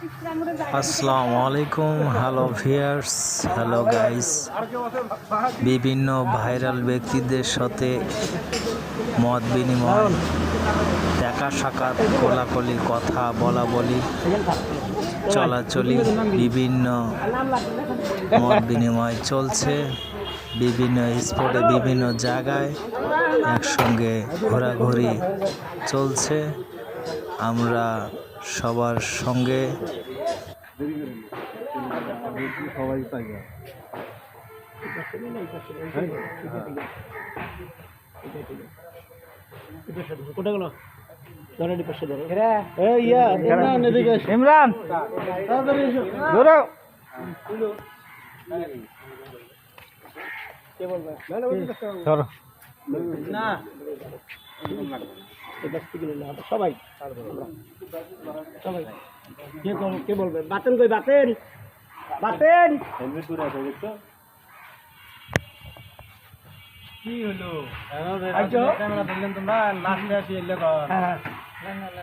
আসসালামু আলাইকুম, hello viewers, hello guys. বিভিন্ন ভাইরাল ব্যক্তিদের সাথে মত বিনিময়, দেখা সাক্ষাৎ, কোলাকুলি, কথা বলা বলি, চলাচলি, বিভিন্ন মত বিনিময় চলছে। বিভিন্ন স্পটে বিভিন্ন জায়গায় একসঙ্গে ঘোরাঘুরি চলছে। আমরা সবার সঙ্গে ইমরান সবাই সবাই কে বলবে বাতেন কই বাতেন বাতেন কি হলো ক্যামেরা ধরলেন তোমরা লাস্টে আসি এলে